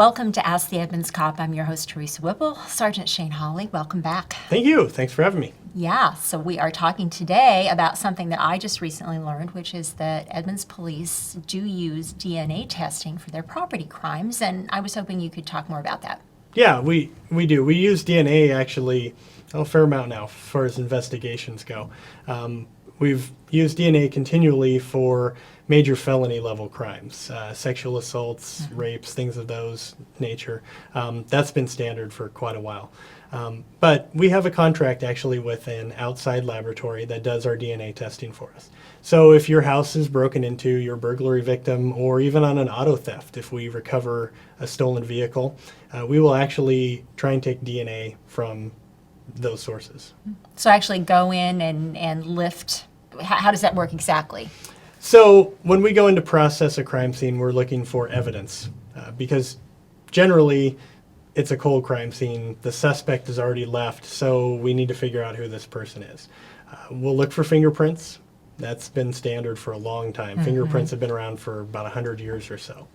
Welcome to Ask the Edmonds Cop. I'm your host, Teresa Whipple. Sergeant Shane Hawley, welcome back. Thank you. Thanks for having me. Yeah, so we are talking today about something that I just recently learned, which is that Edmonds police do use DNA testing for their property crimes, and I was hoping you could talk more about that. Yeah, we do. We use DNA actually a fair amount now as far as investigations go. We've used DNA continually for major felony level crimes, sexual assaults, rapes, things of those nature. That's been standard for quite a while. But we have a contract actually with an outside laboratory that does our DNA testing for us. So if your house is broken into, you're a burglary victim, or even on an auto theft, if we recover a stolen vehicle, we will actually try and take DNA from those sources. So actually go in and lift, how does that work exactly? So when we go in to process a crime scene, we're looking for evidence because generally it's a cold crime scene. The suspect has already left, so we need to figure out who this person is. We'll look for fingerprints. That's been standard for a long time. Fingerprints have been around for about 100 years or so.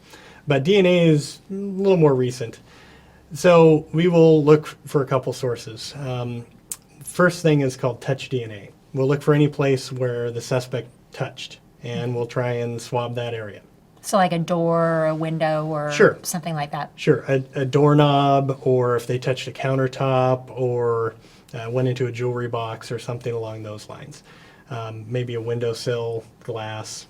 But DNA is a little more recent. So we will look for a couple sources. First thing is called touch DNA. We'll look for any place where the suspect touched, and we'll try and swab that area. So like a door or a window or Sure. something like that? Sure, a doorknob, or if they touched a countertop, or went into a jewelry box or something along those lines. Maybe a windowsill, glass.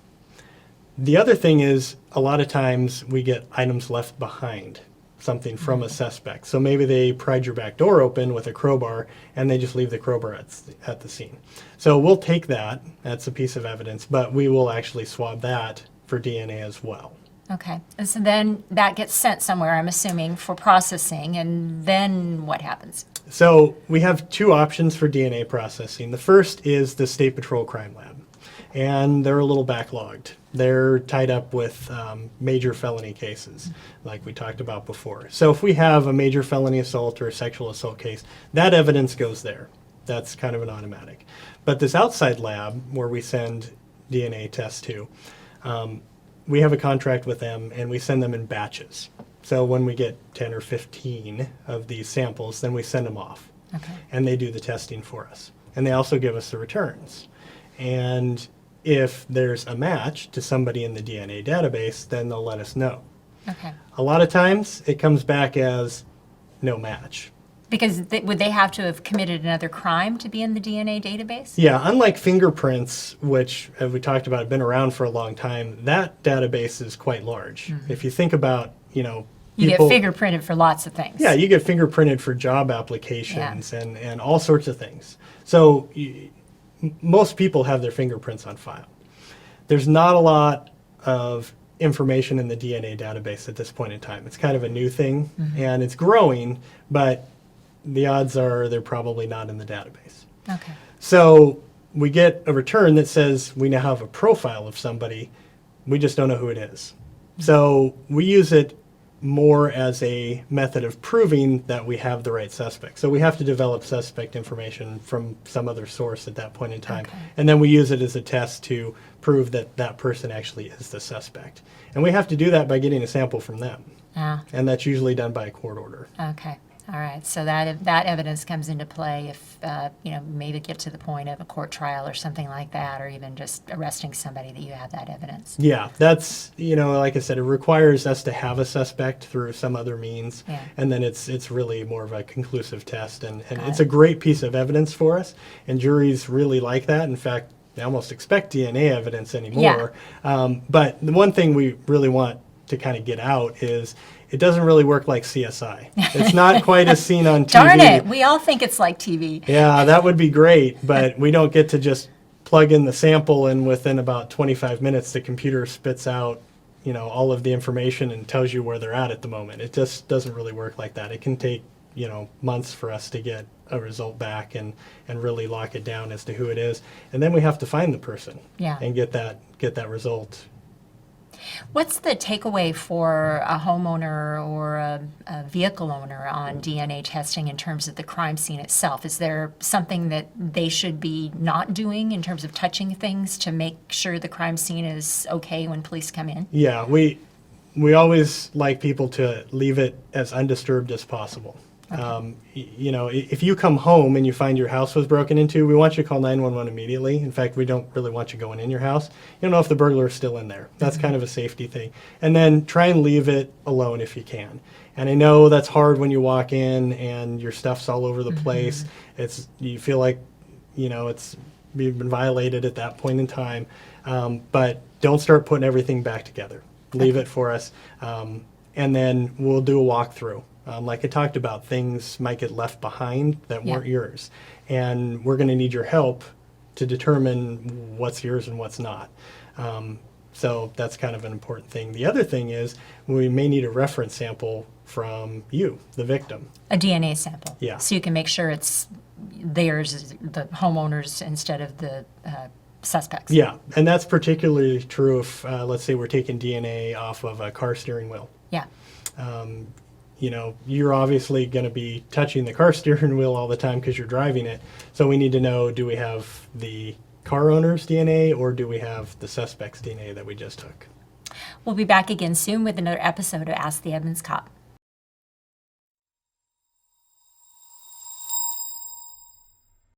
The other thing is, a lot of times we get items left behind, something from a suspect. So maybe they pried your back door open with a crowbar and they just leave the crowbar at the scene. So we'll take that, that's a piece of evidence, but we will actually swab that for DNA as well. Okay, and so then that gets sent somewhere, I'm assuming, for processing, and then what happens? So we have two options for DNA processing. The first is the State Patrol Crime Lab, and they're a little backlogged. They're tied up with major felony cases, like we talked about before. So if we have a major felony assault or a sexual assault case, that evidence goes there. That's kind of an automatic. But this outside lab, where we send DNA tests to, we have a contract with them, and we send them in batches. So when we get 10 or 15 of these samples, then we send them off. Okay. And they do the testing for us. And they also give us the returns. And if there's a match to somebody in the DNA database, then they'll let us know. Okay. A lot of times it comes back as no match. Because would they have to have committed another crime to be in the DNA database? Yeah, unlike fingerprints, which, as we talked about, have been around for a long time, that database is quite large. If you think about, You people, get fingerprinted for lots of things. Yeah, you get fingerprinted for job applications and all sorts of things. So most people have their fingerprints on file. There's not a lot of information in the DNA database at this point in time. It's kind of a new thing, and it's growing, but the odds are they're probably not in the database. Okay. So we get a return that says we now have a profile of somebody. We just don't know who it is. So we use it more as a method of proving that we have the right suspect. So we have to develop suspect information from some other source at that point in time. Okay. And then we use it as a test to prove that that person actually is the suspect. And we have to do that by getting a sample from them. And that's usually done by a court order. Okay. All right. So that evidence comes into play if, maybe get to the point of a court trial or something like that, or even just arresting somebody that you have that evidence. Yeah, that's, like I said, it requires us to have a suspect through some other means. Yeah. And then it's really more of a conclusive test. And it's a great piece of evidence for us. And juries really like that. In fact, they almost expect DNA evidence anymore. But the one thing we really want to kind of get out is it doesn't really work like CSI. It's not quite as seen on TV. Darn it, we all think it's like TV. Yeah, that would be great, but we don't get to just plug in the sample and within about 25 minutes the computer spits out, all of the information and tells you where they're at the moment. It just doesn't really work like that. It can take, months for us to get a result back and really lock it down as to who it is. And then we have to find the person and get that result. What's the takeaway for a homeowner or a vehicle owner on DNA testing in terms of the crime scene itself? Is there something that they should be not doing in terms of touching things to make sure the crime scene is okay when police come in? Yeah, we always like people to leave it as undisturbed as possible. You know, if you come home and you find your house was broken into, we want you to call 911 immediately. In fact, we don't really want you going in your house. You don't know if the burglar is still in there. That's kind of a safety thing. And then try and leave it alone if you can. And I know that's hard when you walk in and your stuff's all over the place. You feel like, you know, you've been violated at that point in time. But don't start putting everything back together. Leave it for us. And then we'll do a walkthrough. Like I talked about, things might get left behind that weren't yours. And we're going to need your help to determine what's yours and what's not. So that's kind of an important thing. The other thing is we may need a reference sample from you, the victim. A DNA sample. Yeah. So you can make sure it's theirs, the homeowners, instead of the suspects. Yeah, and that's particularly true if, let's say, we're taking DNA off of a car steering wheel. Yeah. You know, you're obviously going to be touching the car steering wheel all the time because you're driving it. So we need to know, do we have the car owner's DNA or do we have the suspect's DNA that we just took? We'll be back again soon with another episode of Ask the Edmonds Cop.